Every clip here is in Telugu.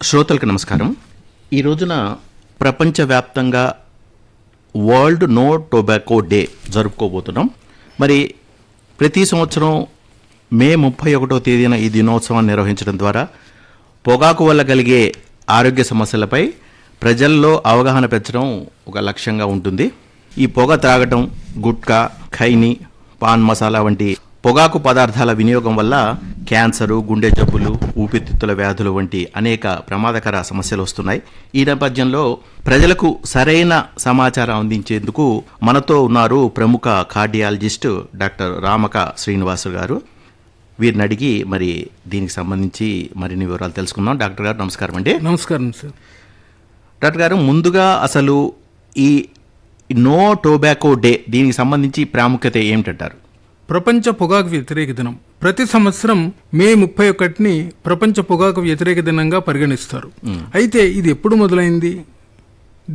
శ్రోతలకు నమస్కారం. ఈ రోజున ప్రపంచవ్యాప్తంగా వరల్డ్ నో టొబాకో డే జరుపుకోబోతున్నాం. మరి ప్రతి సంవత్సరం మే 31వ తేదీన ఈ దినోత్సవాన్ని నిర్వహించడం ద్వారా పొగాకు వల్ల కలిగే ఆరోగ్య సమస్యలపై ప్రజల్లో అవగాహన పెంచడం ఒక లక్ష్యంగా ఉంటుంది. ఈ పొగ త్రాగటం, గుట్కా, ఖైనీ, పాన్ మసాలా వంటి పొగాకు పదార్థాల వినియోగం వల్ల క్యాన్సరు, గుండె జబ్బులు, ఊపిరితిత్తుల వ్యాధులు వంటి అనేక ప్రమాదకర సమస్యలు వస్తున్నాయి. ఈ నేపథ్యంలో ప్రజలకు సరైన సమాచారం అందించేందుకు మనతో ఉన్నారు ప్రముఖ కార్డియాలజిస్ట్ డాక్టర్ రామక శ్రీనివాసు గారు. వీరిని అడిగి మరి దీనికి సంబంధించి మరిన్ని వివరాలు తెలుసుకుందాం. డాక్టర్ గారు నమస్కారం అండి. నమస్కారం సార్. డాక్టర్ గారు, ముందుగా అసలు ఈ నో టొబాకో డే దీనికి సంబంధించి ప్రాముఖ్యత ఏమిటంటారు? ప్రపంచ పొగాకు వ్యతిరేక దినం ప్రతి సంవత్సరం మే 31ని ప్రపంచ పొగాకు వ్యతిరేక దినంగా పరిగణిస్తారు. అయితే ఇది ఎప్పుడు మొదలైంది,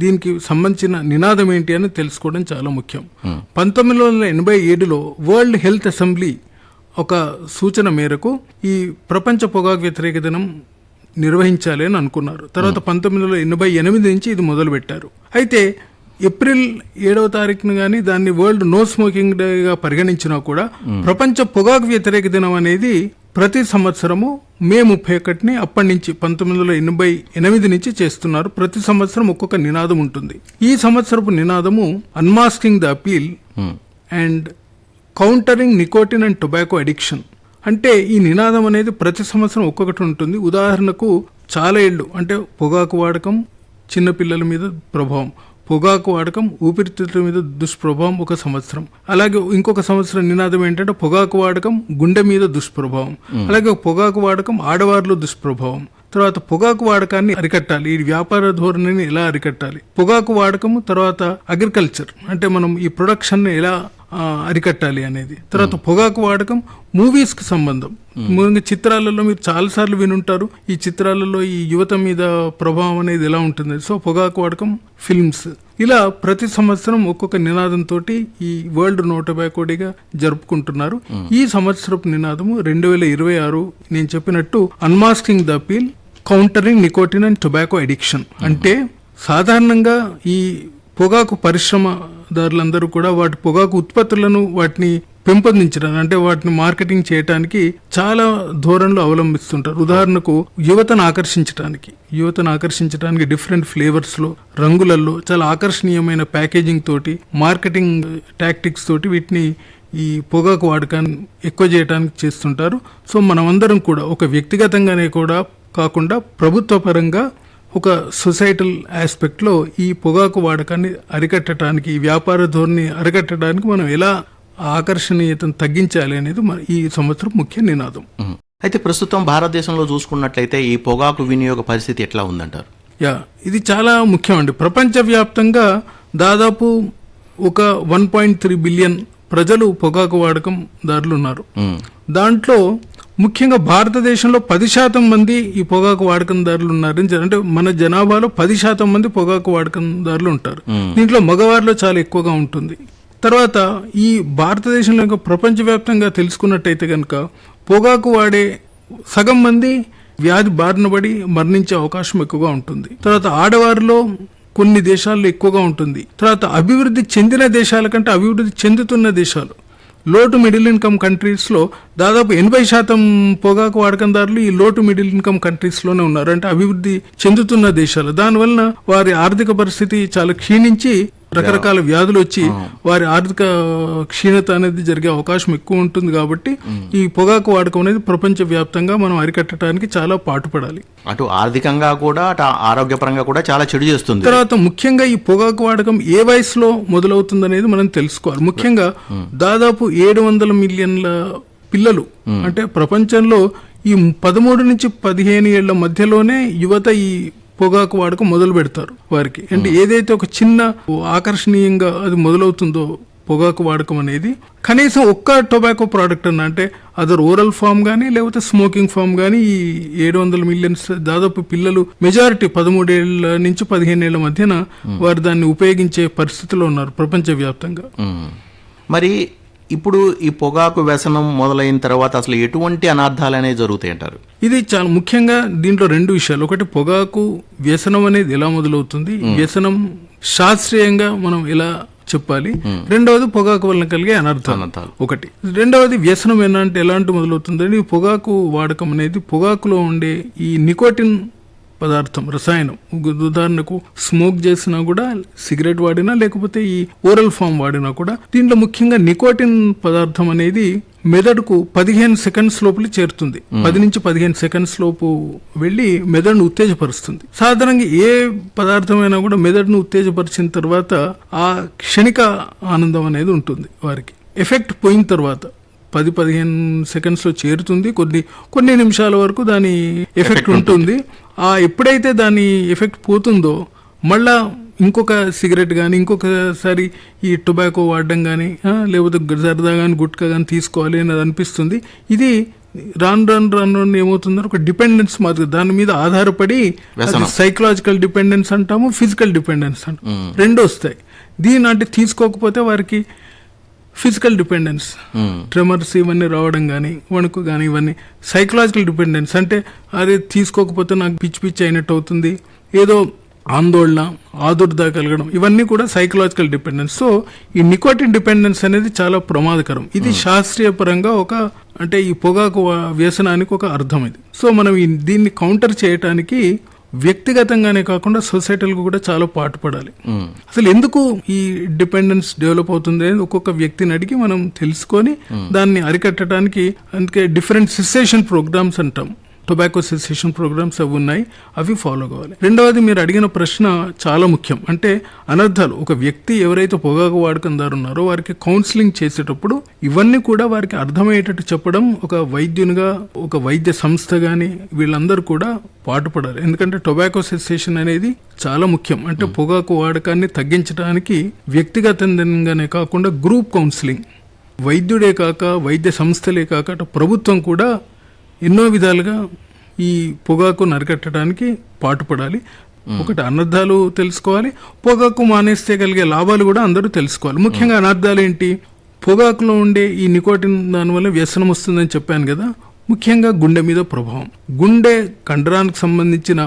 దీనికి సంబంధించిన నినాదం ఏంటి అని తెలుసుకోవడం చాలా ముఖ్యం. 1987లో వరల్డ్ హెల్త్ అసెంబ్లీ ఒక సూచన మేరకు ఈ ప్రపంచ పొగాకు వ్యతిరేక దినం నిర్వహించాలి అని అనుకున్నారు. తర్వాత 1988 నుంచి ఇది మొదలు పెట్టారు. అయితే ఏప్రిల్ 7వ తారీఖున కానీ దాన్ని వరల్డ్ నో స్మోకింగ్ డేగా పరిగణించినా కూడా ప్రపంచ పొగాకు వ్యతిరేక దినం అనేది ప్రతి సంవత్సరము మే 31ని అప్పటి నుంచి 1988 నుంచి చేస్తున్నారు. ప్రతి సంవత్సరం ఒక్కొక్క నినాదం ఉంటుంది. ఈ సంవత్సరపు నినాదము unmasking the appeal and countering nicotine and tobacco addiction. అంటే ఈ నినాదం అనేది ప్రతి సంవత్సరం ఒక్కొక్కటి ఉంటుంది. ఉదాహరణకు చాలా ఏళ్ళు అంటే పొగాకు వాడకం చిన్నపిల్లల మీద ప్రభావం, పొగాకు వాడకం ఊపిరితిత్తుల మీద దుష్ప్రభావం ఒక సంవత్సరం. అలాగే ఇంకొక సంవత్సరం నినాదం ఏంటంటే పొగాకు వాడకం గుండె మీద దుష్ప్రభావం. అలాగే పొగాకు వాడకం ఆడవారిలో దుష్ప్రభావం. తర్వాత పొగాకు వాడకాన్ని అరికట్టాలి, ఈ వ్యాపార ధోరణిని ఎలా అరికట్టాలి, పొగాకు వాడకము, తర్వాత అగ్రికల్చర్ అంటే మనం ఈ ప్రొడక్షన్ ని ఎలా అరికట్టాలి అనేది. తర్వాత పొగాకు వాడకం మూవీస్ కి సంబంధం. ముఖ్యంగా చిత్రాలలో మీరు చాలాసార్లు వినుంటారు, ఈ చిత్రాలలో ఈ యువత మీద ప్రభావం అనేది ఎలా ఉంటుంది. సో పొగాకు వాడకం, ఫిల్మ్స్, ఇలా ప్రతి సంవత్సరం ఒక్కొక్క నినాదంతో ఈ వరల్డ్ నో టొబాకో డేగా జరుపుకుంటున్నారు. ఈ సంవత్సరపు నినాదము 2026 నేను చెప్పినట్టు unmasking the appeal, countering nicotine and tobacco addiction. అంటే సాధారణంగా ఈ పొగాకు పరిశ్రమదారులందరూ కూడా వాటి పొగాకు ఉత్పత్తులను వాటిని పెంపొందించడానికి అంటే వాటిని మార్కెటింగ్ చేయడానికి చాలా ధోరణులు అవలంబిస్తుంటారు. ఉదాహరణకు యువతను ఆకర్షించడానికి డిఫరెంట్ ఫ్లేవర్స్ లో, రంగులలో చాలా ఆకర్షణీయమైన ప్యాకేజింగ్ తోటి, మార్కెటింగ్ టాక్టిక్స్ తోటి వీటిని ఈ పొగాకు వాడకాన్ని ఎక్కువ చేయడానికి చేస్తుంటారు. సో మనమందరం కూడా ఒక వ్యక్తిగతంగానే కూడా కాకుండా ప్రభుత్వ పరంగా ఒక సొసైటల్ ఆస్పెక్ట్ లో ఈ పొగాకు వాడకాన్ని అరికట్టడానికి, ఈ వ్యాపార ధోరణి అరికట్టడానికి మనం ఎలా ఆకర్షణీయతను తగ్గించాలి అనేది ఈ సంవత్సరం ముఖ్య నినాదం. అయితే ప్రస్తుతం భారతదేశంలో చూసుకున్నట్లయితే ఈ పొగాకు వినియోగ పరిస్థితి ఎట్లా ఉందంటారు? ఇది చాలా ముఖ్యం అండి. ప్రపంచవ్యాప్తంగా దాదాపు ఒక 1.3 బిలియన్ ప్రజలు పొగాకు వాడకం దారులు ఉన్నారు. దాంట్లో ముఖ్యంగా భారతదేశంలో 10% మంది ఈ పొగాకు వాడకందారులు ఉన్నారు. అంటే మన జనాభాలో 10% మంది పొగాకు వాడకందారులు ఉంటారు. దీంట్లో మగవారిలో చాలా ఎక్కువగా ఉంటుంది. తర్వాత ఈ భారతదేశంలో ప్రపంచవ్యాప్తంగా తెలుసుకున్నట్టయితే కనుక పొగాకు వాడే సగం మంది వ్యాధి బారిన పడి మరణించే అవకాశం ఎక్కువగా ఉంటుంది. తర్వాత ఆడవారిలో కొన్ని దేశాల్లో ఎక్కువగా ఉంటుంది. తర్వాత అభివృద్ధి చెందిన దేశాల కంటే అభివృద్ధి చెందుతున్న దేశాలు, లో టు మిడిల్ ఇన్కమ్ కంట్రీస్ లో దాదాపు 80% పొగాకు వాడకందారులు ఈ లో టు మిడిల్ ఇన్కమ్ కంట్రీస్ లోనే ఉన్నారు, అంటే అభివృద్ధి చెందుతున్న దేశాలు. దానివల్ల వారి ఆర్థిక పరిస్థితి చాలా క్షీణించి రకరకాల వ్యాధులు వచ్చి వారి ఆర్థిక క్షీణత అనేది జరిగే అవకాశం ఎక్కువ ఉంటుంది. కాబట్టి ఈ పొగాకు వాడకం అనేది ప్రపంచ వ్యాప్తంగా మనం అరికట్టడానికి చాలా పాటుపడాలి. అటు ఆర్థికంగా కూడా అటు ఆరోగ్యపరంగా కూడా చాలా చెడు చేస్తుంది. తర్వాత ముఖ్యంగా ఈ పొగాకు వాడకం ఏ వయసులో మొదలవుతుంది అనేది మనం తెలుసుకోవాలి. ముఖ్యంగా దాదాపు 700 మిలియన్ల పిల్లలు అంటే ప్రపంచంలో ఈ 13 నుంచి 15 ఏళ్ల మధ్యలోనే యువత ఈ పొగాకు వాడకం మొదలు పెడతారు వారికి. అంటే ఏదైతే ఒక చిన్న ఆకర్షణీయంగా అది మొదలవుతుందో పొగాకు వాడకం అనేది, కనీసం ఒక్క టొబాకో ప్రోడక్ట్ అన్న అంటే అదర్ ఓరల్ ఫామ్ గానీ లేకపోతే స్మోకింగ్ ఫామ్ గానీ ఈ 700 మిలియన్స్ దాదాపు పిల్లలు మెజారిటీ 13 ఏళ్ల నుంచి 15 ఏళ్ల మధ్యన వారు దాన్ని ఉపయోగించే పరిస్థితిలో ఉన్నారు ప్రపంచవ్యాప్తంగా. మరి ఇప్పుడు ఈ పొగాకు వ్యసనం మొదలైన తర్వాత అసలు ఎటువంటి అనర్థాలు అనేవి జరుగుతాయి అంటారు? ఇది చాలా ముఖ్యంగా దీంట్లో రెండు విషయాలు. ఒకటి, పొగాకు వ్యసనం అనేది ఎలా మొదలవుతుంది, వ్యసనం శాస్త్రీయంగా మనం ఎలా చెప్పాలి. రెండవది, పొగాకు వలన కలిగే అనర్థాలు ఒకటి. రెండవది, వ్యసనం ఏంటంటే ఎలాంటి మొదలవుతుందని, పొగాకు వాడకం అనేది పొగాకులో ఉండే ఈ నికోటిన్ పదార్థం, రసాయనం, ఉదాహరణకు స్మోక్ చేసినా కూడా, సిగరెట్ వాడినా, లేకపోతే ఈ ఓరల్ ఫామ్ వాడినా కూడా దీంట్లో ముఖ్యంగా నికోటిన్ పదార్థం అనేది మెదడుకు 15 సెకండ్స్ లోపల చేరుతుంది. 10 నుంచి 15 సెకండ్స్ లోపు వెళ్లి మెదడును ఉత్తేజపరుస్తుంది. సాధారణంగా ఏ పదార్థమైనా కూడా మెదడును ఉత్తేజపరిచిన తర్వాత ఆ క్షణిక ఆనందం అనేది ఉంటుంది వారికి. ఎఫెక్ట్ పోయిన తర్వాత 10-15 సెకండ్స్ లో చేరుతుంది. కొన్ని నిమిషాల వరకు దాని ఎఫెక్ట్ ఉంటుంది. ఎప్పుడైతే దాని ఎఫెక్ట్ పోతుందో మళ్ళా ఇంకొక సిగరెట్ కానీ, ఇంకొకసారి ఈ టొబాకో వాడడం కానీ, లేకపోతే జర్దా కానీ, గుట్కా కానీ తీసుకోవాలి అనేది అనిపిస్తుంది. ఇది రాను ఏమవుతుందో ఒక డిపెండెన్స్ మాత్రం, దాని మీద ఆధారపడి సైకలాజికల్ డిపెండెన్స్ అంటాము, ఫిజికల్ డిపెండెన్స్ అంటాము, రెండు వస్తాయి. దీని అంటే తీసుకోకపోతే వారికి ఫిజికల్ డిపెండెన్స్, ట్రెమర్స్ ఇవన్నీ రావడం కానీ, వణుకు కానీ, ఇవన్నీ సైకలాజికల్ డిపెండెన్స్. అంటే అదే తీసుకోకపోతే నాకు పిచ్చి అయినట్టు అవుతుంది, ఏదో ఆందోళన, ఆదుర్దా కలగడం, ఇవన్నీ కూడా సైకలాజికల్ డిపెండెన్స్. సో ఈ నికోటిన్ డిపెండెన్స్ అనేది చాలా ప్రమాదకరం. ఇది శాస్త్రీయ పరంగా అంటే ఈ పొగాకు వ్యసనానికి ఒక అర్థం ఇది. సో మనం దీన్ని కౌంటర్ చేయటానికి వ్యక్తిగతంగానే కాకుండా సొసైటీలకు కూడా చాలా పాటుపడాలి. అసలు ఎందుకు ఈ డిపెండెన్స్ డెవలప్ అవుతుంది అనేది ఒక్కొక్క వ్యక్తిని అడిగి మనం తెలుసుకొని దాన్ని అరికట్టడానికి, అందుకే డిఫరెంట్ సిస్సేషన్ ప్రోగ్రామ్స్ అంటాం, టొబాకో సెసేషన్ ప్రోగ్రామ్స్ అవి ఉన్నాయి, అవి ఫాలో కావాలి. రెండవది, మీరు అడిగిన ప్రశ్న చాలా ముఖ్యం. అంటే అనర్థాలు, ఒక వ్యక్తి ఎవరైతే పొగాకు వాడకందారు ఉన్నారో వారికి కౌన్సిలింగ్ చేసేటప్పుడు ఇవన్నీ కూడా వారికి అర్థమయ్యేటట్టు చెప్పడం ఒక వైద్యునిగా, ఒక వైద్య సంస్థ కానీ వీళ్ళందరూ కూడా పాటుపడాలి. ఎందుకంటే టొబాకో సెసేషన్ అనేది చాలా ముఖ్యం. అంటే పొగాకు వాడకాన్ని తగ్గించడానికి వ్యక్తిగతంగానే కాకుండా గ్రూప్ కౌన్సిలింగ్, వైద్యుడే కాక, వైద్య సంస్థలే కాక, ప్రభుత్వం కూడా ఎన్నో విధాలుగా ఈ పొగాకును అరికట్టడానికి పాటుపడాలి. ఒకటి, అనర్థాలు తెలుసుకోవాలి, పొగాకు మానేస్తే కలిగే లాభాలు కూడా అందరూ తెలుసుకోవాలి. ముఖ్యంగా అనర్థాలు ఏంటి? పొగాకులో ఉండే ఈ నికోటిన్ దానివల్ల వ్యసనం వస్తుందని చెప్పాను కదా. ముఖ్యంగా గుండె మీద ప్రభావం, గుండె కండరానికి సంబంధించిన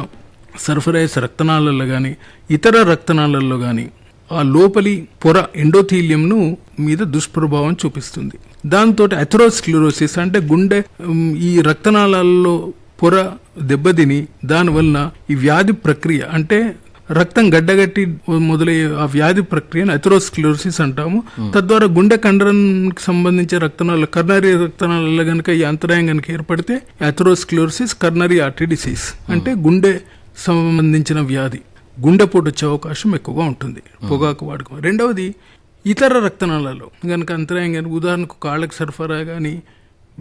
సరఫరాస్ రక్తనాళాల్లో కానీ, ఇతర రక్తనాళాల్లో కానీ ఆ లోపలి పొర ఎండోథీలియంను మీద దుష్ప్రభావం చూపిస్తుంది. దాంతో అథెరోస్క్లెరోసిస్ అంటే గుండె ఈ రక్తనాళాలలో పొర దెబ్బతిని దానివల్ల ఈ వ్యాధి ప్రక్రియ, అంటే రక్తం గడ్డగట్టి మొదలయ్యే ఆ వ్యాధి ప్రక్రియను అథెరోస్క్లెరోసిస్ అంటాము. తద్వారా గుండె కండరానికి సంబంధించే రక్తనాళాలు, కర్నరీ రక్తనాళాల్లో కనుక ఈ అంతరాయం కనుక ఏర్పడితే అథెరోస్క్లెరోసిస్, కర్నరీ ఆర్టరీ డిసీజ్ అంటే గుండె సంబంధించిన వ్యాధి, గుండెపోటు వచ్చే అవకాశం ఎక్కువగా ఉంటుంది పొగాకు వాడకం. రెండవది, ఇతర రక్తనాళాలు కనుక అంతరాయం కానీ, ఉదాహరణకు కాళ్ళకు సరఫరా కానీ,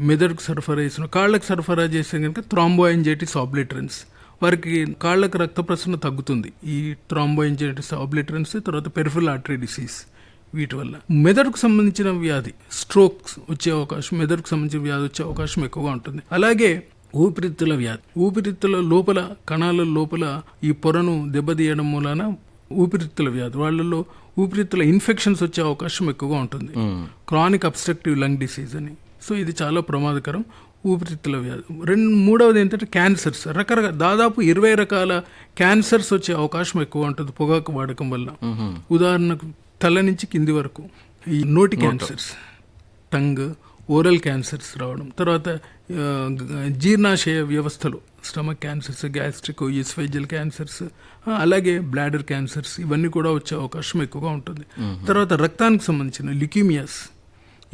మెదడుకు సరఫరా చేసిన, కాళ్ళకు సరఫరా చేస్తే కనుక థ్రాంబోయాంజైటిస్ ఆబ్లిటరెన్స్, వారికి కాళ్ళకు రక్త ప్రసరణ తగ్గుతుంది. ఈ థ్రాంబోయాంజైటిస్ ఆబ్లిటరెన్స్, తర్వాత పెరిఫెరల్ ఆర్టరీ డిసీజ్, వీటి వల్ల మెదడుకు సంబంధించిన వ్యాధి, స్ట్రోక్స్ వచ్చే అవకాశం, మెదడుకు సంబంధించిన వ్యాధి వచ్చే అవకాశం ఎక్కువగా ఉంటుంది. అలాగే ఊపిరితిత్తుల వ్యాధి, ఊపిరితిత్తుల లోపల కణాల లోపల ఈ పొరను దెబ్బతీయడం మూలాన ఊపిరితిత్తుల వ్యాధి, వాళ్ళలో ఊపిరితిత్తుల ఇన్ఫెక్షన్స్ వచ్చే అవకాశం ఎక్కువగా ఉంటుంది. క్రానిక్ అబ్స్ట్రక్టివ్ లంగ్ డిసీజ్ అని. సో ఇది చాలా ప్రమాదకరం, ఊపిరితిత్తుల వ్యాధి. మూడవది ఏంటంటే క్యాన్సర్స్, దాదాపు 20 రకాల క్యాన్సర్స్ వచ్చే అవకాశం ఎక్కువ ఉంటుంది పొగాకు వాడకం వల్ల. ఉదాహరణకు తల నుంచి కింది వరకు ఈ నోటి క్యాన్సర్స్, టంగ్, ఓరల్ క్యాన్సర్స్ రావడం, తర్వాత జీర్ణాశయ వ్యవస్థలో స్టమక్ క్యాన్సర్స్, గ్యాస్ట్రిక్, ఈస్ఫేజియల్ క్యాన్సర్స్, అలాగే బ్లాడర్ క్యాన్సర్స్, ఇవన్నీ కూడా వచ్చే అవకాశం ఎక్కువగా ఉంటుంది. తర్వాత రక్తానికి సంబంధించిన లిక్యూమియాస్,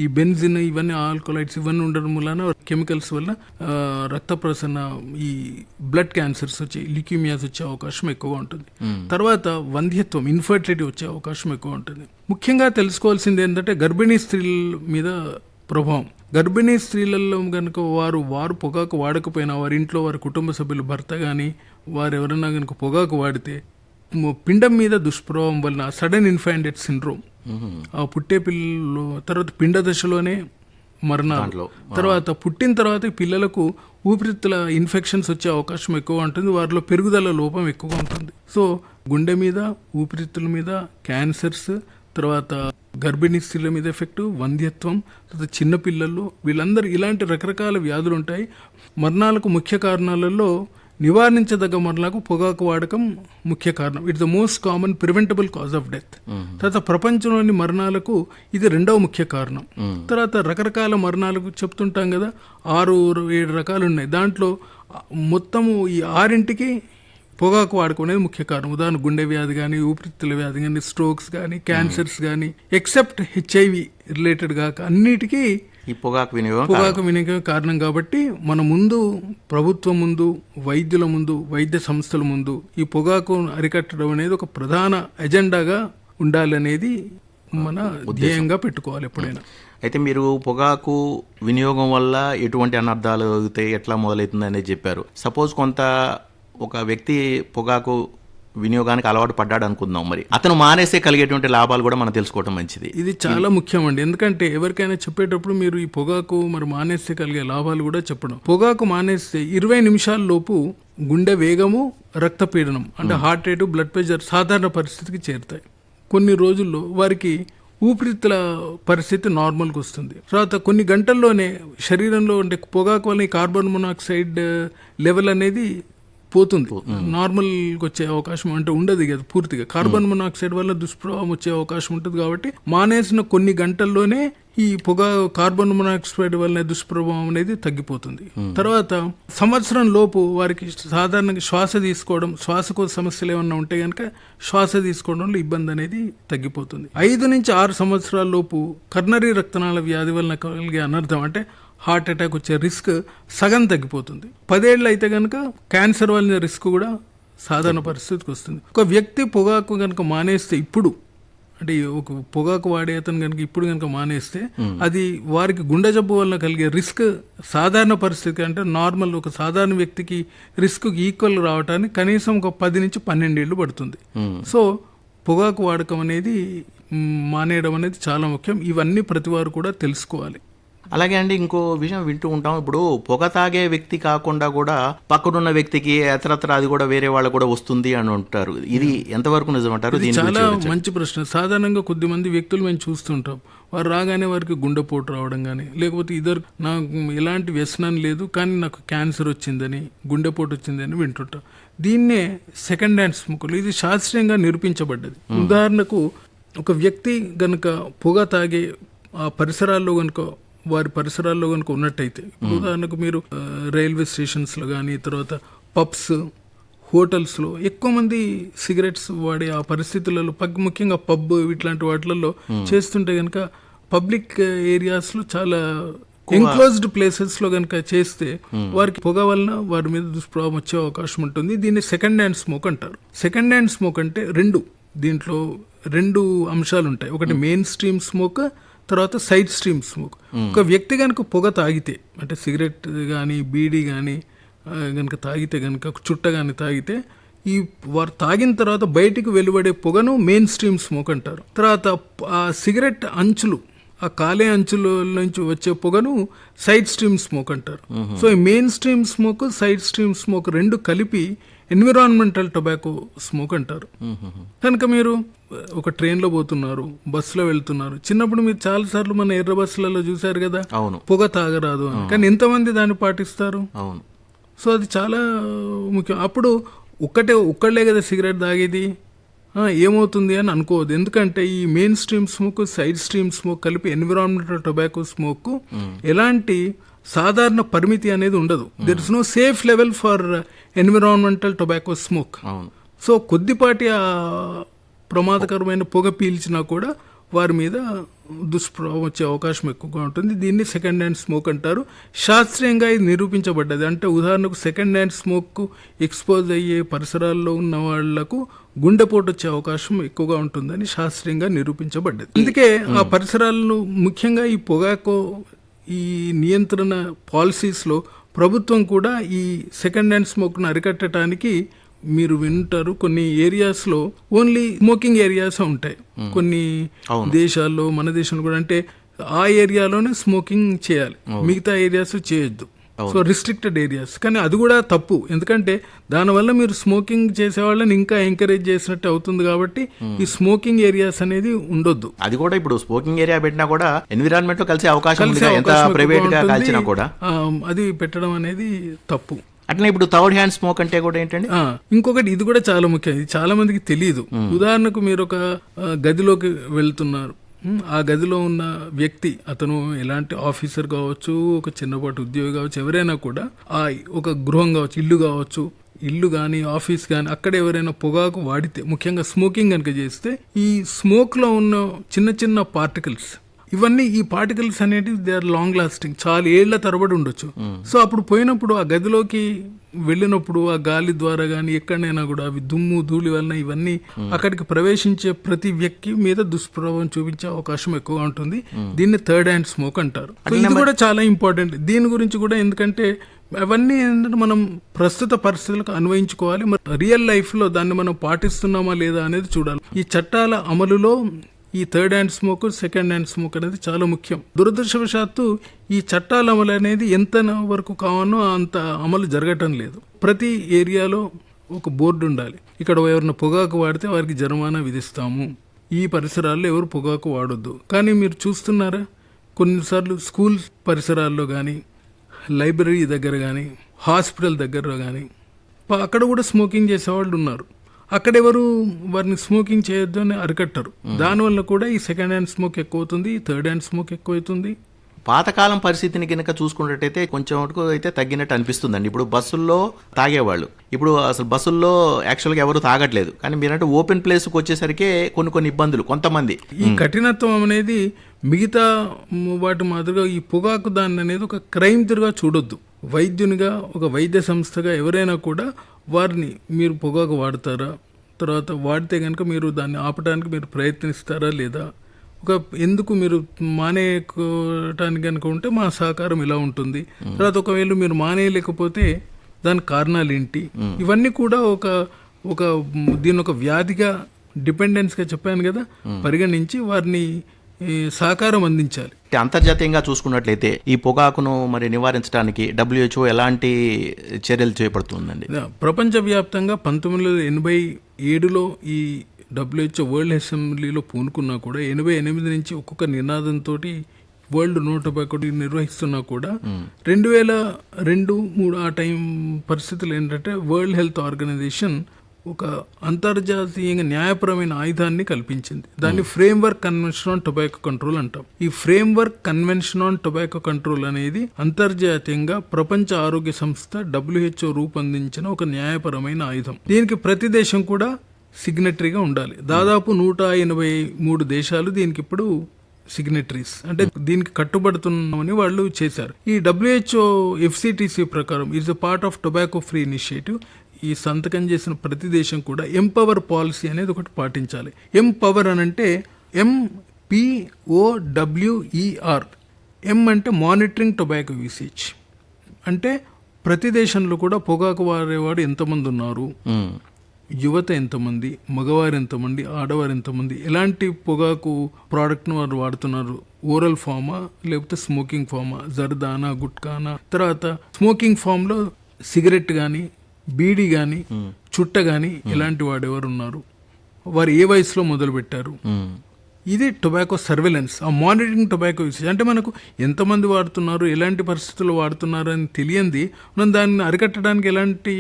ఈ బెంజిన్, ఇవన్నీ ఆల్కలైడ్స్, ఇవన్నీ ఉండడం వలన కెమికల్స్ వల్ల రక్త ప్రసరణ, ఈ బ్లడ్ క్యాన్సర్స్ వచ్చి లిక్యూమియాస్ వచ్చే అవకాశం ఎక్కువగా ఉంటుంది. తర్వాత వంధ్యత్వం, ఇన్ఫర్టిలిటీ వచ్చే అవకాశం ఎక్కువ ఉంటుంది. ముఖ్యంగా తెలుసుకోవాల్సింది ఏంటంటే గర్భిణీ స్త్రీల మీద ప్రభావం. గర్భిణీ స్త్రీలలో కనుక వారు పొగాకు వాడకపోయినా, వారి ఇంట్లో వారి కుటుంబ సభ్యులు, భర్త కానీ వారు ఎవరైనా కనుక పొగాకు వాడితే పిండం మీద దుష్ప్రభావం వలన సడన్ ఇన్ఫాంట్ డెత్ సిండ్రోమ్, ఆ పుట్టే పిల్లలు, తర్వాత పిండ దశలోనే మరణాలు, తర్వాత పుట్టిన తర్వాత పిల్లలకు ఊపిరితిత్తుల ఇన్ఫెక్షన్స్ వచ్చే అవకాశం ఎక్కువ ఉంటుంది, వారిలో పెరుగుదల లోపం ఎక్కువగా ఉంటుంది. సో గుండె మీద, ఊపిరితిత్తుల మీద క్యాన్సర్స్, తర్వాత గర్భిణీ స్త్రీల మీద ఎఫెక్ట్, వంధ్యత్వం, తర్వాత చిన్నపిల్లలు, వీళ్ళందరూ ఇలాంటి రకరకాల వ్యాధులు ఉంటాయి. మరణాలకు ముఖ్య కారణాలలో నివారించదగ్గ మరణాలకు పొగాకు వాడకం ముఖ్య కారణం. It's the most common preventable cause of death. తర్వాత ప్రపంచంలోని మరణాలకు ఇది రెండవ ముఖ్య కారణం. తర్వాత రకరకాల మరణాలకు చెప్తుంటాం కదా, 6-7 రకాలు ఉన్నాయి. దాంట్లో మొత్తము ఈ 6ంటికి పొగాకు వాడకం అనేది ముఖ్య కారణం. ఉదాహరణ గుండె వ్యాధి కానీ, ఊపిరితిత్తుల వ్యాధి కానీ, స్ట్రోక్స్ కానీ, క్యాన్సర్స్ కానీ, ఎక్సెప్ట్ HIV రిలేటెడ్ కాక అన్నిటికీ ఈ పొగాకు వినియోగం కారణం. కాబట్టి మన ముందు, ప్రభుత్వం ముందు, వైద్యుల ముందు, వైద్య సంస్థల ముందు ఈ పొగాకు అరికట్టడం అనేది ఒక ప్రధాన ఎజెండాగా ఉండాలనేది మన ధ్యేయంగా పెట్టుకోవాలి ఎప్పుడైనా. అయితే మీరు పొగాకు వినియోగం వల్ల ఎటువంటి అనర్థాలు అవుతాయి, ఎట్లా మొదలవుతుంది అనేది చెప్పారు. సపోజ్ ఒక వ్యక్తి పొగాకు వినియోగానికి అలవాటు పడ్డాడు అనుకుందాం, మరి అతను మానేస్తే కలిగేటువంటి లాభాలు కూడా మనం తెలుసుకోవడం మంచిది. ఇది చాలా ముఖ్యమండి. ఎందుకంటే ఎవరికైనా చెప్పేటప్పుడు మీరు ఈ పొగాకు మరి మానేస్తే కలిగే లాభాలు కూడా చెప్పడం. పొగాకు మానేస్తే 20 నిమిషాల లోపు గుండె వేగము, రక్తపీడనం అంటే హార్ట్ రేటు, బ్లడ్ ప్రెషర్ సాధారణ పరిస్థితికి చేరుతాయి. కొన్ని రోజుల్లో వారికి ఊపిరితిత్తుల పరిస్థితి నార్మల్కి వస్తుంది. తర్వాత కొన్ని గంటల్లోనే శరీరంలో అంటే పొగాకు వల్ల కార్బన్ మొనాక్సైడ్ లెవెల్ అనేది పోతుంది, నార్మల్కి వచ్చే అవకాశం అంటే ఉండదు కదా పూర్తిగా. కార్బన్ మొనాక్సైడ్ వల్ల దుష్ప్రభావం వచ్చే అవకాశం ఉంటుంది. కాబట్టి మానేసిన కొన్ని గంటల్లోనే ఈ కార్బన్ మొనాక్సైడ్ వల్ల దుష్ప్రభావం అనేది తగ్గిపోతుంది. తర్వాత సంవత్సరం లోపు వారికి సాధారణంగా శ్వాసకోశ సమస్యలు ఏమన్నా ఉంటే కనుక శ్వాస తీసుకోవడంలో ఇబ్బంది అనేది తగ్గిపోతుంది. 5 నుంచి 6 సంవత్సరాల లోపు కర్నరీ రక్తనాళ వ్యాధి వలన కలిగే అనర్థం అంటే హార్ట్ అటాక్ వచ్చే రిస్క్ సగం తగ్గిపోతుంది. 10 ఏళ్ళు అయితే కనుక క్యాన్సర్ వల్ల రిస్క్ కూడా సాధారణ పరిస్థితికి వస్తుంది. ఒక వ్యక్తి పొగాకు కనుక మానేస్తే, ఇప్పుడు అంటే ఒక పొగాకు వాడే అతను కనుక ఇప్పుడు కనుక మానేస్తే అది వారికి గుండె జబ్బు వల్ల కలిగే రిస్క్ సాధారణ పరిస్థితి అంటే నార్మల్ ఒక సాధారణ వ్యక్తికి రిస్క్ ఈక్వల్ రావడానికి కనీసం ఒక 10 నుంచి 12 ఏళ్ళు పడుతుంది. సో పొగాకు వాడకం అనేది మానేయడం అనేది చాలా ముఖ్యం. ఇవన్నీ ప్రతి వారు కూడా తెలుసుకోవాలి. అలాగే అండి, ఇంకో విషయం వింటూ ఉంటాం. ఇప్పుడు పొగ తాగే వ్యక్తి కాకుండా కూడా పక్కనున్న వ్యక్తికి అతరత్ర అది కూడా వేరే వాళ్ళకు కూడా వస్తుంది అని అంటారు. ఇది ఎంతవరకు నిజమంటారు? చాలా మంచి ప్రశ్న. సాధారణంగా కొద్దిమంది వ్యక్తులు మేము చూస్తుంటాం, వారు రాగానే వారికి గుండెపోటు రావడం కానీ, లేకపోతే నాకు ఎలాంటి వ్యసనం లేదు కానీ నాకు క్యాన్సర్ వచ్చిందని, గుండెపోటు వచ్చిందని వింటుంటాం. దీన్నే సెకండ్ హ్యాండ్ స్మోకులు. ఇది శాస్త్రీయంగా నిరూపించబడ్డది. ఉదాహరణకు ఒక వ్యక్తి గనుక పొగ తాగే ఆ పరిసరాల్లో వారి పరిసరాల్లో కనుక ఉన్నట్టయితే, ఉదాహరణకు మీరు రైల్వే స్టేషన్స్లో కానీ, తర్వాత పబ్స్, హోటల్స్లో ఎక్కువ మంది సిగరెట్స్ వాడే ఆ పరిస్థితులలో, ముఖ్యంగా పబ్ ఇట్లాంటి వాటిలలో చేస్తుంటే కనుక పబ్లిక్ ఏరియాస్లో చాలా ఎన్క్లోజ్డ్ ప్లేసెస్లో కనుక చేస్తే వారికి పొగ వలన వారి మీద దుష్ప్రభావం వచ్చే అవకాశం ఉంటుంది. దీన్ని సెకండ్ హ్యాండ్ స్మోక్ అంటారు. సెకండ్ హ్యాండ్ స్మోక్ అంటే దీంట్లో 2 అంశాలు ఉంటాయి. ఒకటి మెయిన్ స్ట్రీమ్ స్మోక్, తర్వాత సైడ్ స్ట్రీమ్ స్మోక్. ఒక వ్యక్తి కనుక పొగ తాగితే అంటే సిగరెట్ కానీ, బీడీ కానీ కనుక తాగితే కనుక, చుట్ట కానీ తాగితే, వారు తాగిన తర్వాత బయటికి వెలువడే పొగను మెయిన్ స్ట్రీమ్ స్మోక్ అంటారు. తర్వాత ఆ సిగరెట్ అంచులు, ఆ కాలే అంచుల నుంచి వచ్చే పొగను సైడ్ స్ట్రీమ్ స్మోక్ అంటారు. సో ఈ main stream smoke, side stream smoke 2 కలిపి ఎన్విరాన్మెంటల్ టొబాకో స్మోక్ అంటారు. కనుక మీరు ఒక ట్రైన్లో పోతున్నారు, బస్సులో వెళ్తున్నారు. చిన్నప్పుడు మీరు చాలా సార్లు మన ఎర్ర బస్సులలో చూసారు కదా, పొగ తాగరాదు అని. కానీ ఎంతమంది దాన్ని పాటిస్తారు? సో అది చాలా ముఖ్యం. అప్పుడు ఒక్కళ్ళే కదా సిగరెట్ తాగేది, ఏమవుతుంది అని అనుకోవద్దు. ఎందుకంటే ఈ main stream smoke, side stream smoke కలిపి ఎన్విరాన్మెంటల్ టొబాకో స్మోక్ ఎలాంటి సాధారణ పరిమితి అనేది ఉండదు. There is no safe level for environmental tobacco smoke. So కొద్దిపాటి ఆ ప్రమాదకరమైన పొగ పీల్చినా కూడా వారి మీద దుష్ప్రభావం వచ్చే అవకాశం ఎక్కువగా ఉంటుంది. దీన్ని సెకండ్ హ్యాండ్ స్మోక్ అంటారు. శాస్త్రీయంగా ఇది నిరూపించబడ్డది. అంటే ఉదాహరణకు సెకండ్ హ్యాండ్ స్మోక్ ఎక్స్పోజ్ అయ్యే పరిసరాల్లో ఉన్న వాళ్లకు గుండెపోటు వచ్చే అవకాశం ఎక్కువగా ఉంటుందని శాస్త్రీయంగా నిరూపించబడ్డది. అందుకే ఆ పరిసరాలను, ముఖ్యంగా ఈ పొగాకు ఈ నియంత్రణ పాలసీస్లో ప్రభుత్వం కూడా ఈ సెకండ్ హ్యాండ్ స్మోక్ను అరికట్టడానికి, మీరు వింటారు కొన్ని ఏరియాస్లో ఓన్లీ స్మోకింగ్ ఏరియాస్ ఉంటాయి. కొన్ని దేశాల్లో, మన దేశంలో కూడా, అంటే ఆ ఏరియాలోనే స్మోకింగ్ చేయాలి, మిగతా ఏరియాస్ చేయొద్దు. So restricted areas. కానీ అది కూడా తప్పు, ఎందుకంటే దానివల్ల మీరు స్మోకింగ్ చేసే వాళ్ళని ఇంకా ఎంకరేజ్ చేసినట్టు అవుతుంది. కాబట్టి ఈ స్మోకింగ్ ఏరియాస్ అనేది ఉండొద్దు. అది కూడా ఇప్పుడు స్మోకింగ్ ఏరియా పెట్టినా కూడా ఎన్విరాన్మెంట్ లో కలిసే అవకాశం ఉంది, ఎంత ప్రైవేట్ గా కాల్చినా కూడా అది పెట్టడం అనేది తప్పు. అట్లా ఇప్పుడు థర్డ్ హ్యాండ్ స్మోక్ అంటే కూడా ఏంటండి, ఇంకొకటి ఇది కూడా చాలా ముఖ్యం, ఇది చాలా మందికి తెలియదు. ఉదాహరణకు మీరు ఒక గదిలోకి వెళ్తున్నారు, ఆ గదిలో ఉన్న వ్యక్తి, అతను ఎలాంటి ఆఫీసర్ కావచ్చు, ఒక చిన్నపాటి ఉద్యోగి కావచ్చు, ఎవరైనా కూడా ఆ ఒక గృహం కావచ్చు, ఇల్లు కానీ ఆఫీస్ కానీ అక్కడ ఎవరైనా పొగాకు వాడితే, ముఖ్యంగా స్మోకింగ్ కనుక చేస్తే, ఈ స్మోక్ లో ఉన్న చిన్న చిన్న పార్టికల్స్, ఇవన్నీ ఈ పార్టికల్స్ అనేవి దే ఆర్ లాంగ్ లాస్టింగ్, చాలా ఏళ్ల తరబడి ఉండొచ్చు. సో అప్పుడు పోయినప్పుడు ఆ గదిలోకి వెళ్ళినప్పుడు ఆ గాలి ద్వారా కానీ ఎక్కడైనా కూడా అవి దుమ్ము ధూళి వలన ఇవన్నీ అక్కడికి ప్రవేశించే ప్రతి వ్యక్తి మీద దుష్ప్రభావం చూపించే అవకాశం ఎక్కువగా ఉంటుంది. దీన్ని థర్డ్ హ్యాండ్ స్మోక్ అంటారు. ఇది కూడా చాలా ఇంపార్టెంట్ దీని గురించి కూడా, ఎందుకంటే అవన్నీ ఏంటంటే మనం ప్రస్తుత పరిస్థితులకు అన్వయించుకోవాలి. మరి రియల్ లైఫ్ లో దాన్ని మనం పాటిస్తున్నామా లేదా అనేది చూడాలి. ఈ చట్టాల అమలులో ఈ third hand smoke, second hand smoke అనేది చాలా ముఖ్యం. దురదృష్టవశాత్తు ఈ చట్టాల అమలు అనేది ఎంత వరకు కావాలో అంత అమలు జరగటం లేదు. ప్రతి ఏరియాలో ఒక బోర్డు ఉండాలి, ఇక్కడ ఎవరిన పొగాకు వాడితే వారికి జరిమానా విధిస్తాము, ఈ పరిసరాల్లో ఎవరు పొగాకు వాడొద్దు. కానీ మీరు చూస్తున్నారా, కొన్నిసార్లు స్కూల్ పరిసరాల్లో కానీ, లైబ్రరీ దగ్గర కానీ, హాస్పిటల్ దగ్గర కానీ అక్కడ కూడా స్మోకింగ్ చేసేవాళ్ళు ఉన్నారు. అక్కడెవరు వారిని స్మోకింగ్ చేయొద్దు అని అరికట్టరు. దానివల్ల కూడా ఈ సెకండ్ హ్యాండ్ స్మోక్ ఎక్కువ అవుతుంది, థర్డ్ హ్యాండ్ స్మోక్ ఎక్కువ అవుతుంది. పాతకాలం పరిస్థితిని కనుక చూసుకున్నట్టయితే కొంచెం వరకు అయితే తగ్గినట్టు అనిపిస్తుందండి. ఇప్పుడు బస్సుల్లో తాగేవాళ్ళు, ఇప్పుడు అసలు బస్సుల్లో యాక్చువల్గా ఎవరు తాగట్లేదు. కానీ మీరంటే ఓపెన్ ప్లేస్కి వచ్చేసరికి కొన్ని ఇబ్బందులు కొంతమంది. ఈ కఠినత్వం అనేది మిగతా వాటి మాదిరిగా ఈ పొగాకు దాన్ని అనేది ఒక క్రైమ్ తిరుగా చూడొద్దు. వైద్యునిగా, ఒక వైద్య సంస్థగా ఎవరైనా కూడా వారిని, మీరు పొగాకు వాడతారా, తర్వాత వాడితే కనుక మీరు దాన్ని ఆపడానికి మీరు ప్రయత్నిస్తారా లేదా, ఒక ఎందుకు మీరు మానేయటానికి కనుక ఉంటే మా సహకారం ఇలా ఉంటుంది, తర్వాత ఒకవేళ మీరు మానేయలేకపోతే దాని కారణాలు ఏంటి, ఇవన్నీ కూడా ఒక దీని ఒక వ్యాధిగా, డిపెండెన్స్గా చెప్పాను కదా, పరిగణించి వారిని సహకారం అందించాలి. అంతర్జాతీయంగా చూసుకున్నట్లయితే ఈ పొగాకును మరి నివారించడానికి WHO ఎలాంటి చర్యలు చేపడుతుందండి? ప్రపంచవ్యాప్తంగా 1987లో ఈ WHO వరల్డ్ అసెంబ్లీలో పూనుకున్నా కూడా 88 నుంచి ఒక్కొక్క నినాదంతో వరల్డ్ నో టొబాకో నిర్వహిస్తున్నా కూడా 2002-3 ఆ టైం పరిస్థితులు ఏంటంటే వరల్డ్ హెల్త్ ఆర్గనైజేషన్ ఒక అంతర్జాతీయంగా న్యాయపరమైన ఆయుధాన్ని కల్పించింది. దాన్ని framework convention on tobacco control అంటాం. ఈ framework convention on tobacco control అనేది అంతర్జాతీయంగా ప్రపంచ ఆరోగ్య సంస్థ WHO రూపొందించిన ఒక న్యాయపరమైన ఆయుధం. దీనికి ప్రతి దేశం కూడా సిగ్నటరీగా ఉండాలి. దాదాపు 183 దేశాలు దీనికి ఇప్పుడు సిగ్నటరీస్, అంటే దీనికి కట్టుబడుతున్నామని వాళ్ళు చేశారు. ఈ WHO FCTC ప్రకారం is a part of tobacco free initiative. ఈ సంతకం చేసిన ప్రతి దేశం కూడా ఎంపవర్ పాలసీ అనేది ఒకటి పాటించాలి. ఎంపవర్ అని అంటే MPOWER. ఎం అంటే మానిటరింగ్ టొబాకో యూసేజ్, అంటే ప్రతి దేశంలో కూడా పొగాకు వాడేవాడు ఎంతమంది ఉన్నారు, యువత ఎంతమంది, మగవారు ఎంతమంది, ఆడవారు ఎంతమంది, ఎలాంటి పొగాకు ప్రోడక్ట్ను వారు వాడుతున్నారు, ఓరల్ ఫామా లేకపోతే స్మోకింగ్ ఫామా, జర్దానా, గుట్కానా, తర్వాత స్మోకింగ్ ఫామ్లో సిగరెట్ కానీ, బీడీ కానీ, చుట్ట కానీ ఎలాంటి వాడేవారు ఉన్నారు, వారు ఏ వయసులో మొదలు పెట్టారు. ఇది టొబాకో సర్వేలెన్స్, ఆ మానిటరింగ్ టొబాకో యూసేజ్. అంటే మనకు ఎంతమంది వాడుతున్నారు, ఎలాంటి పరిస్థితుల్లో వాడుతున్నారు అని తెలియంది మనం దాన్ని అరికట్టడానికి ఎలాంటి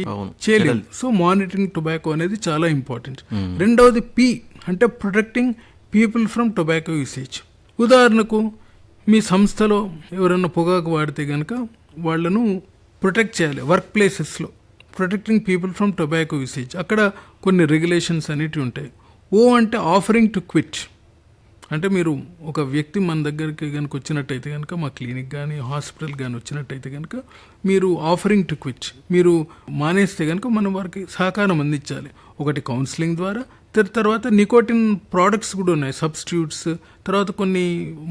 చేయలేదు. సో మానిటరింగ్ టొబాకో అనేది చాలా ఇంపార్టెంట్. రెండవది P అంటే protecting people from tobacco usage. ఉదాహరణకు మీ సంస్థలో ఎవరైనా పొగాకు వాడితే కనుక వాళ్లను ప్రొటెక్ట్ చేయాలి. వర్క్ ప్లేసెస్లో protecting people from tobacco usage, అక్కడ కొన్ని రెగ్యులేషన్స్ అనేటివి ఉంటాయి. O అంటే ఆఫరింగ్ టు క్విట్, అంటే మీరు ఒక వ్యక్తి మన దగ్గరికి కనుక వచ్చినట్టయితే కనుక, మా క్లినిక్ కానీ హాస్పిటల్ కానీ వచ్చినట్టయితే కనుక మీరు ఆఫరింగ్ టు క్విట్, మీరు మానేస్తే కనుక మనం వారికి సహకారం అందించాలి. ఒకటి కౌన్సిలింగ్ ద్వారా, తర్వాత నికోటిన్ ప్రోడక్ట్స్ కూడా ఉన్నాయి, సబ్స్టిట్యూట్స్, తర్వాత కొన్ని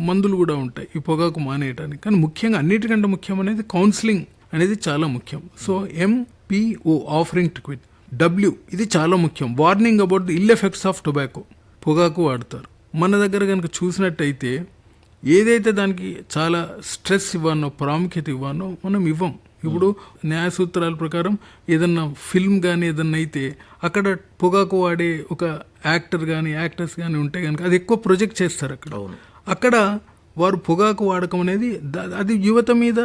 మందులు కూడా ఉంటాయి ఈ పొగాకు మానేయడానికి. కానీ ముఖ్యంగా అన్నిటికంటే ముఖ్యం అనేది కౌన్సిలింగ్ అనేది చాలా ముఖ్యం. So MPO offering to quit. W ఇది చాలా ముఖ్యం, warning about the ill effects of tobacco. పొగాకు వాడతారు మన దగ్గర కనుక చూసినట్టయితే, ఏదైతే దానికి చాలా స్ట్రెస్ ఇవ్వానో, ప్రాముఖ్యత ఇవ్వానో మనం ఇవ్వం. ఇప్పుడు న్యాయ సూత్రాల ప్రకారం ఏదన్నా ఫిల్మ్ కానీ ఏదన్నా అయితే అక్కడ పొగాకు వాడే ఒక యాక్టర్ కానీ యాక్టర్స్ కానీ ఉంటే కనుక అది ఎక్కువ ప్రొజెక్ట్ చేస్తారు అక్కడ వారు పొగాకు వాడకం అనేది అది యువత మీద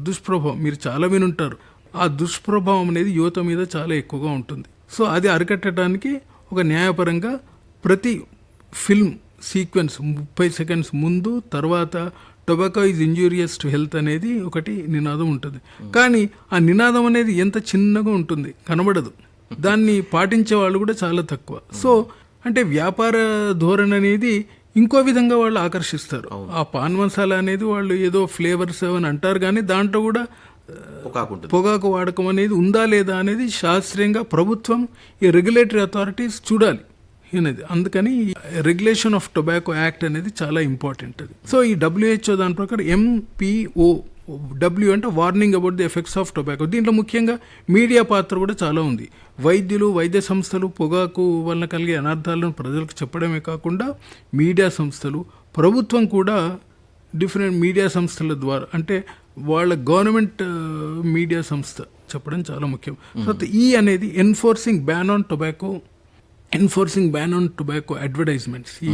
దుష్ప్రభావం, మీరు చాలా వినుంటారు. ఆ దుష్ప్రభావం అనేది యువత మీద చాలా ఎక్కువగా ఉంటుంది. సో అది అరికట్టడానికి ఒక న్యాయపరంగా ప్రతి ఫిల్మ్ సీక్వెన్స్ 30 సెకండ్స్ ముందు తర్వాత tobacco is injurious to health అనేది ఒకటి నినాదం ఉంటుంది. కానీ ఆ నినాదం అనేది ఎంత చిన్నగా ఉంటుంది, కనబడదు. దాన్ని పాటించే వాళ్ళు కూడా చాలా తక్కువ. సో అంటే వ్యాపార ధోరణి అనేది ఇంకో విధంగా వాళ్ళు ఆకర్షిస్తారు. ఆ పాన్ మసాలా అనేది వాళ్ళు ఏదో ఫ్లేవర్స్ అని అంటారు, కానీ దాంట్లో కూడా పొగాకు వాడకం అనేది ఉందా లేదా అనేది శాస్త్రీయంగా ప్రభుత్వం ఈ రెగ్యులేటరీ అథారిటీస్ చూడాలి అనేది. అందుకని రెగ్యులేషన్ ఆఫ్ టొబాకో యాక్ట్ అనేది చాలా ఇంపార్టెంట్ అది. సో ఈ WHO దాని ప్రకారం MPO W అంటే warning about the effects of tobacco. దీంట్లో ముఖ్యంగా మీడియా పాత్ర కూడా చాలా ఉంది. వైద్యులు, వైద్య సంస్థలు పొగాకు వలన కలిగే అనర్థాలను ప్రజలకు చెప్పడమే కాకుండా మీడియా సంస్థలు, ప్రభుత్వం కూడా డిఫరెంట్ మీడియా సంస్థల ద్వారా అంటే వాళ్ళ గవర్నమెంట్ మీడియా సంస్థ చెప్పడం చాలా ముఖ్యం. తర్వాత ఈ అనేది enforcing ban on tobacco advertisements. ఈ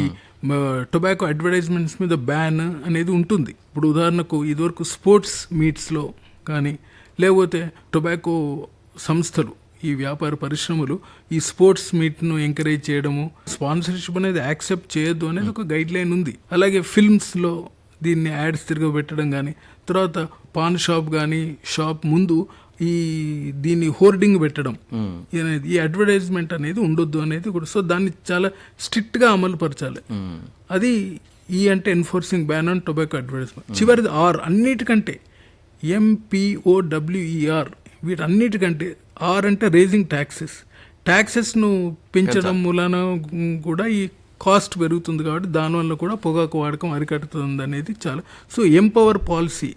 టొబాకో అడ్వర్టైజ్మెంట్స్ మీద బ్యాన్ అనేది ఉంటుంది. ఇప్పుడు ఉదాహరణకు ఇదివరకు స్పోర్ట్స్ మీట్స్లో కానీ లేకపోతే టొబాకో సంస్థలు, ఈ వ్యాపార పరిశ్రమలు ఈ స్పోర్ట్స్ మీట్ను ఎంకరేజ్ చేయడము, స్పాన్సర్షిప్ అనేది యాక్సెప్ట్ చేయొద్దు అనేది ఒక గైడ్ లైన్ ఉంది. అలాగే ఫిల్మ్స్లో దీన్ని యాడ్స్ తిరగబెట్టడం కానీ, తర్వాత పాన్ షాప్ కానీ షాప్ ముందు దీన్ని హోర్డింగ్ పెట్టడం, ఈ అడ్వర్టైజ్మెంట్ అనేది ఉండొద్దు అనేది కూడా. సో దాన్ని చాలా స్ట్రిక్ట్ గా అమలు పరచాలి. అది అంటే enforcing ban on tobacco advertisement. చివరిది R, అన్నిటికంటే MPOWER, వీటన్నిటికంటే R అంటే రేజింగ్ ట్యాక్సెస్ ను పెంచడం మూలాన కూడా ఈ కాస్ట్ పెరుగుతుంది కాబట్టి దానివల్ల కూడా పొగాకు వాడకం అరికట్టుతుంది అనేది చాలా. సో ఎంపవర్ పాలసీ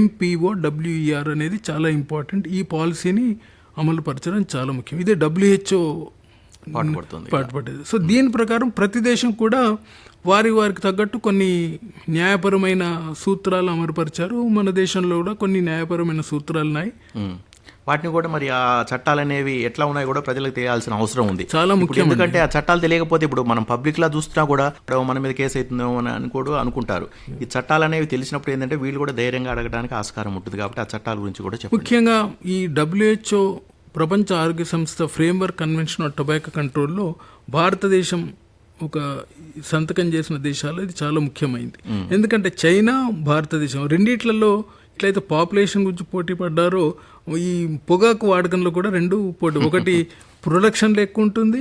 MPOWER అనేది చాలా ఇంపార్టెంట్. ఈ పాలసీని అమలు పరచడం చాలా ముఖ్యం. ఇదే WHO పాటుపడేది. సో దీని ప్రకారం ప్రతి దేశం కూడా వారికి తగ్గట్టు కొన్ని న్యాయపరమైన సూత్రాలు అమలుపరిచారు. మన దేశంలో కూడా కొన్ని న్యాయపరమైన సూత్రాలు ఉన్నాయి. వాటిని కూడా మరి ఆ చట్టాలు అనేవి ఎట్లా ఉన్నాయో కూడా ప్రజలకు తెలియాల్సిన అవసరం ఉంది. చాలా ముఖ్యం. ఎందుకంటే ఆ చట్టాలు తెలియకపోతే ఇప్పుడు మనం పబ్లిక్ లా చూస్తున్నా కూడా మన మీద కేసు అవుతుందో అని కూడా అనుకుంటారు. ఈ చట్టాలు అనేవి తెలిసినప్పుడు ఏంటంటే వీళ్ళు కూడా ధైర్యంగా అడగడానికి ఆస్కారం ఉంటుంది. కాబట్టి ఆ చట్టాల గురించి కూడా చెప్పండి. ముఖ్యంగా ఈ WHO ప్రపంచ ఆరోగ్య సంస్థ ఫ్రేమ్వర్క్ కన్వెన్షన్ ఆన్ టొబాకో కంట్రోల్లో భారతదేశం ఒక సంతకం చేసిన దేశాలు ఇది చాలా ముఖ్యమైనది. ఎందుకంటే చైనా, భారతదేశం రెండిట్లలో ఎట్లయితే పాపులేషన్ గురించి పోటీ పడ్డారో ఈ పొగాకు వాడకంలో కూడా రెండు పోటీ. ఒకటి ప్రొడక్షన్లు ఎక్కువ ఉంటుంది,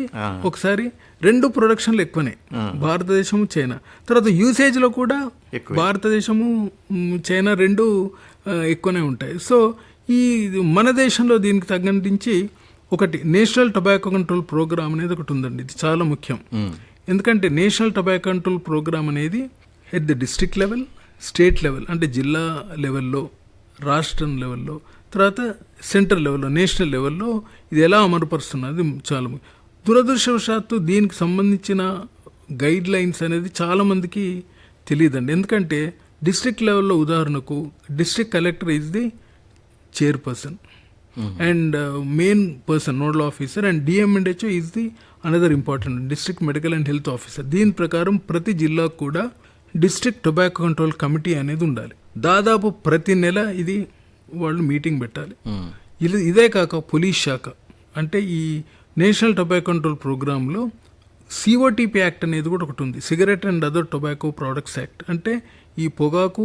ఒకసారి రెండు ప్రొడక్షన్లు ఎక్కువనే, భారతదేశము చైనా. తర్వాత యూసేజ్లో కూడా భారతదేశము చైనా రెండు ఎక్కువనే ఉంటాయి. సో ఈ మన దేశంలో దీనికి తగ్గంటించి ఒకటి నేషనల్ టొబాకో కంట్రోల్ ప్రోగ్రామ్ అనేది ఒకటి ఉందండి. ఇది చాలా ముఖ్యం. ఎందుకంటే నేషనల్ టొబాకో కంట్రోల్ ప్రోగ్రామ్ అనేది at the district level, state level అంటే జిల్లా లెవెల్లో, రాష్ట్రం లెవెల్లో, తర్వాత సెంట్రల్ లెవెల్లో, నేషనల్ లెవెల్లో ఇది ఎలా అమలుపరుస్తున్నది చాలా ముఖ్యం. దురదృష్టవశాత్తు దీనికి సంబంధించిన గైడ్ లైన్స్ అనేది చాలామందికి తెలియదండి. ఎందుకంటే డిస్ట్రిక్ట్ లెవెల్లో ఉదాహరణకు district collector is the chairperson and main person, nodal officer, and DMHO is the another important district medical and health officer. దీని ప్రకారం ప్రతి జిల్లాకు కూడా డిస్ట్రిక్ట్ టొబాకో కంట్రోల్ కమిటీ అనేది ఉండాలి. దాదాపు ప్రతి నెల ఇది వాళ్ళు మీటింగ్ పెట్టాలి. ఇదే కాక పోలీస్ శాఖ అంటే ఈ నేషనల్ టొబాకో కంట్రోల్ ప్రోగ్రాంలో COTP యాక్ట్ అనేది కూడా ఒకటి ఉంది, cigarette and other tobacco products act. అంటే ఈ పొగాకు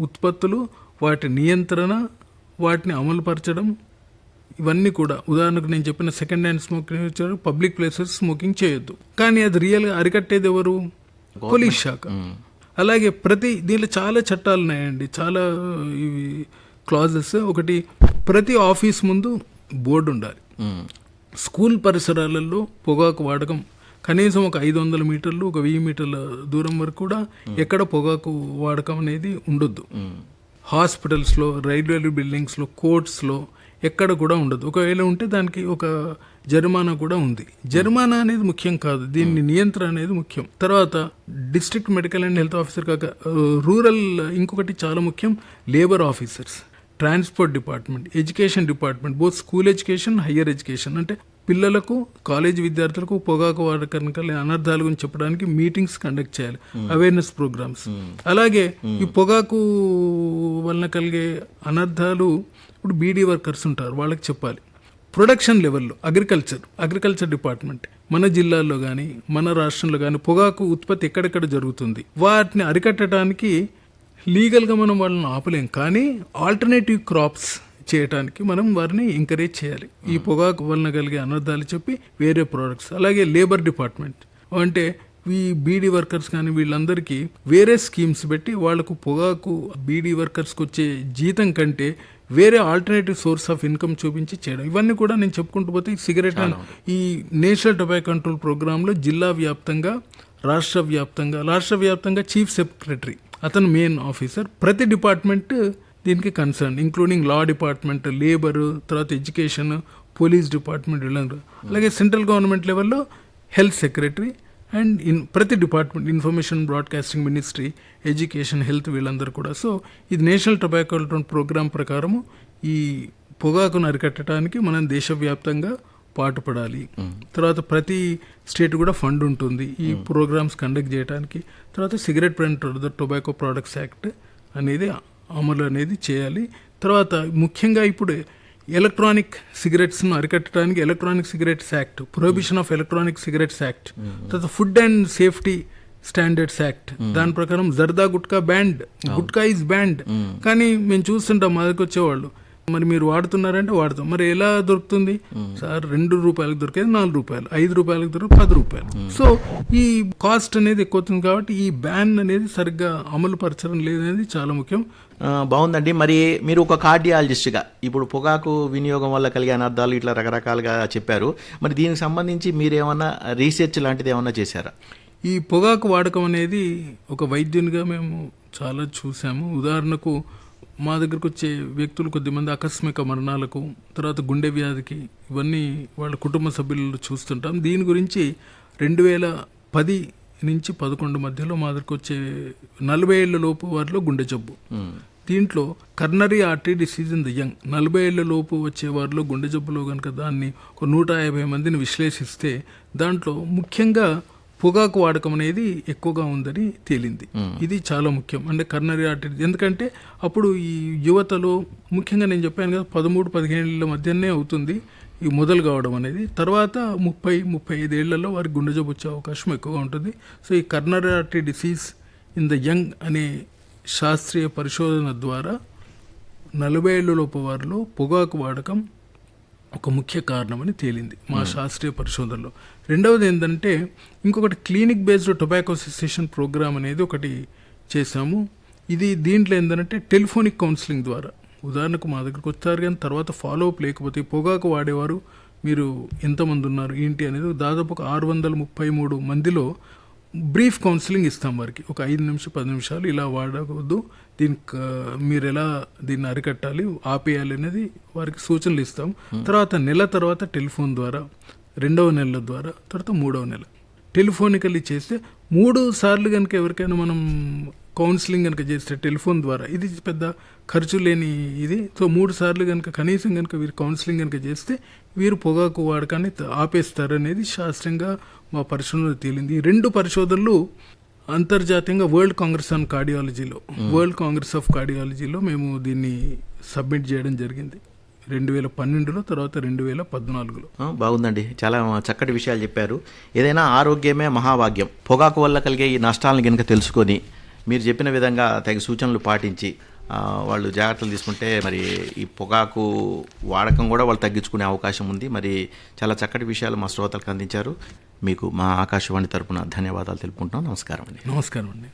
ఉత్పత్తులు, వాటి నియంత్రణ, వాటిని అమలుపరచడం, ఇవన్నీ కూడా. ఉదాహరణకు నేను చెప్పిన second hand smoking, public places smoking చేయొద్దు. కానీ అది రియల్గా అరికట్టేది ఎవరు? పోలీస్ శాఖ. అలాగే దీనిలో చాలా చట్టాలు ఉన్నాయండి, చాలా ఇవి క్లాజెస్. ఒకటి, ప్రతి ఆఫీస్ ముందు బోర్డు ఉండాలి. స్కూల్ పరిసరాలలో పొగాకు వాడకం కనీసం ఒక 500 మీటర్లు, ఒక 1000 మీటర్ల దూరం వరకు కూడా ఎక్కడ పొగాకు వాడకం అనేది ఉండొద్దు. హాస్పిటల్స్లో, రైల్వే బిల్డింగ్స్లో, కోర్ట్స్లో ఎక్కడ కూడా ఉండదు. ఒకవేళ ఉంటే దానికి ఒక జరిమానా కూడా ఉంది. జరిమానా అనేది ముఖ్యం కాదు, దీన్ని నియంత్రణ అనేది ముఖ్యం. తర్వాత district medical and health officer కాక రూరల్ ఇంకొకటి చాలా ముఖ్యం, labour officers. Transport department, education department, both school education, higher education, అంటే పిల్లలకు, కాలేజ్ విద్యార్థులకు పొగాకు వాడకం కలిగిన అనర్థాల గురించి చెప్పడానికి మీటింగ్స్ కండక్ట్ చేయాలి, అవేర్నెస్ ప్రోగ్రామ్స్. అలాగే ఈ పొగాకు వలన కలిగే అనర్థాలు ఇప్పుడు బీడీ వర్కర్స్ ఉంటారు, వాళ్ళకి చెప్పాలి. ప్రొడక్షన్ లెవెల్లో అగ్రికల్చర్ డిపార్ట్మెంట్ మన జిల్లాల్లో కానీ మన రాష్ట్రంలో కానీ పొగాకు ఉత్పత్తి ఎక్కడెక్కడ జరుగుతుంది, వాటిని అరికట్టడానికి లీగల్గా మనం వాళ్ళని ఆపలేం, కానీ ఆల్టర్నేటివ్ క్రాప్స్ చేయడానికి మనం వారిని ఎంకరేజ్ చేయాలి. ఈ పొగాకు వలన కలిగే అనర్థాలు చెప్పి వేరే ప్రోడక్ట్స్. అలాగే లేబర్ డిపార్ట్మెంట్ అంటే ఈ బీడీ వర్కర్స్ కానీ వీళ్ళందరికీ వేరే స్కీమ్స్ పెట్టి వాళ్లకు పొగాకు బీడీ వర్కర్స్కి వచ్చే జీతం కంటే వేరే ఆల్టర్నేటివ్ సోర్స్ ఆఫ్ ఇన్కమ్ చూపించి చేయడం. ఇవన్నీ కూడా నేను చెప్పుకుంటూ పోతే ఈ సిగరెట్ ఈ నేషనల్ టొబాకో కంట్రోల్ ప్రోగ్రాంలో జిల్లా వ్యాప్తంగా, రాష్ట్ర వ్యాప్తంగా చీఫ్ సెక్రటరీ అతను మెయిన్ ఆఫీసర్, ప్రతి డిపార్ట్మెంట్ దీనికి concern, including law department, labour, తర్వాత ఎడ్యుకేషన్, పోలీస్ డిపార్ట్మెంట్ వీళ్ళందరూ. అలాగే సెంట్రల్ గవర్నమెంట్ లెవెల్లో హెల్త్ సెక్రటరీ అండ్ ప్రతి department, information broadcasting ministry, education, health వీళ్ళందరూ కూడా. సో ఇది నేషనల్ టొబాకో కంట్రోల్ ప్రోగ్రాం ప్రకారము ఈ పొగాకును అరికట్టడానికి మనం దేశవ్యాప్తంగా పాటుపడాలి. తర్వాత ప్రతి స్టేట్ కూడా ఫండ్ ఉంటుంది ఈ ప్రోగ్రామ్స్ కండక్ట్ చేయడానికి. తర్వాత cigarette and tobacco products act అనేది అమలు అనేది చేయాలి. తర్వాత ముఖ్యంగా ఇప్పుడు ఎలక్ట్రానిక్ సిగరెట్స్ను అరికట్టడానికి electronic cigarettes act, prohibition of electronic cigarettes act, తర్వాత food and safety standards act, దాని ప్రకారం zarda gutka banned, gutka is banned. కానీ మేము చూస్తుంటాం మా దగ్గరకు వచ్చేవాళ్ళు, మరి మీరు వాడుతున్నారంటే వాడతాం, మరి ఎలా దొరుకుతుంది సార్? 2 రూపాయలకు దొరికేది 4 రూపాయలు, 5 రూపాయలకు దొరికి 10 రూపాయలు. సో ఈ కాస్ట్ అనేది ఎక్కువ అవుతుంది కాబట్టి ఈ బ్యాన్ అనేది సరిగ్గా అమలు పరచడం లేదనేది చాలా ముఖ్యం. బాగుందండి. మరి మీరు ఒక కార్డియాలజిస్ట్గా ఇప్పుడు పొగాకు వినియోగం వల్ల కలిగే అనర్థాలు ఇట్లా రకరకాలుగా చెప్పారు. మరి దీనికి సంబంధించి మీరేమన్నా రీసెర్చ్ లాంటిది ఏమన్నా చేశారా? ఈ పొగాకు వాడకం అనేది ఒక వైద్యునిగా మేము చాలా చూసాము. ఉదాహరణకు మా దగ్గరకు వచ్చే వ్యక్తులు కొద్దిమంది ఆకస్మిక మరణాలకు, తర్వాత గుండె వ్యాధికి, ఇవన్నీ వాళ్ళ కుటుంబ సభ్యులు చూస్తుంటాం. దీని గురించి 2010 నుంచి 11 మధ్యలో మా దగ్గరకు వచ్చే 40 ఏళ్ల లోపు వారిలో గుండె జబ్బు, దీంట్లో coronary artery disease in the young, 40 ఏళ్ల లోపు వచ్చే వారిలో గుండె జబ్బులో కనుక దాన్ని ఒక 150 మందిని విశ్లేషిస్తే దాంట్లో ముఖ్యంగా పొగాకు వాడకం అనేది ఎక్కువగా ఉందని తేలింది. ఇది చాలా ముఖ్యం. అంటే కర్నరీ ఆర్టరీ, ఎందుకంటే అప్పుడు ఈ యువతలో ముఖ్యంగా నేను చెప్పాను కదా 13-15 ఏళ్ల మధ్యనే అవుతుంది ఈ మొదలు కావడం అనేది. తర్వాత 30-35 ఏళ్లలో వారికి గుండె జబ్బు వచ్చే అవకాశం ఎక్కువగా ఉంటుంది. సో ఈ coronary artery disease in the young అనే శాస్త్రీయ పరిశోధన ద్వారా 40 ఏళ్లలోపు వారిలో పొగాకు వాడకం ఒక ముఖ్య కారణమని తేలింది మా శాస్త్రీయ పరిశోధనలో. రెండవది ఏంటంటే ఇంకొకటి clinic based tobacco cessation programme అనేది ఒకటి చేశాము. దీంట్లో ఏంటంటే టెలిఫోనిక్ కౌన్సిలింగ్ ద్వారా, ఉదాహరణకు మా దగ్గరకు వచ్చారు కానీ తర్వాత ఫాలో అప్ లేకపోతే పొగాకు వాడేవారు మీరు ఎంతమంది ఉన్నారు ఏంటి అనేది దాదాపు ఒక 633 మందిలో బ్రీఫ్ కౌన్సిలింగ్ ఇస్తాం వారికి. ఒక 5-10 నిమిషాలు ఇలా వాడవద్దు, దీనికి మీరు ఎలా దీన్ని అరికట్టాలి, ఆపేయాలి అనేది వారికి సూచనలు ఇస్తాం. తర్వాత నెల తర్వాత టెలిఫోన్ ద్వారా, 2వ నెల ద్వారా, తర్వాత 3వ నెల టెలిఫోనికల్లీ చేస్తే 3 సార్లు కనుక ఎవరికైనా మనం కౌన్సిలింగ్ కనుక చేస్తే టెలిఫోన్ ద్వారా, ఇది పెద్ద ఖర్చు లేని ఇది. సో 3 సార్లు కనుక కనీసం కనుక వీరు కౌన్సిలింగ్ కనుక చేస్తే వీరు పొగాకు వాడకాన్ని ఆపేస్తారనేది శాస్త్రంగా మా పరిశోధనలో తేలింది. ఈ 2 పరిశోధనలు అంతర్జాతీయంగా వరల్డ్ కాంగ్రెస్ ఆన్ కార్డియాలజీలో, వరల్డ్ కాంగ్రెస్ ఆఫ్ కార్డియాలజీలో మేము దీన్ని సబ్మిట్ చేయడం జరిగింది 2012లో, తర్వాత 2014లో. బాగుందండి, చాలా చక్కటి విషయాలు చెప్పారు. ఏదైనా ఆరోగ్యమే మహాభాగ్యం. పొగాకు వల్ల కలిగే ఈ నష్టాలను కనుక తెలుసుకొని మీరు చెప్పిన విధంగా తగిన సూచనలు పాటించి వాళ్ళు జాగ్రత్తలు తీసుకుంటే మరి ఈ పొగాకు వాడకం కూడా వాళ్ళు తగ్గించుకునే అవకాశం ఉంది. మరి చాలా చక్కటి విషయాలు మా శ్రోతలకు అందించారు. మీకు మా ఆకాశవాణి తరపున ధన్యవాదాలు తెలుపుకుంటున్నాం. నమస్కారం అండి. నమస్కారం అండి.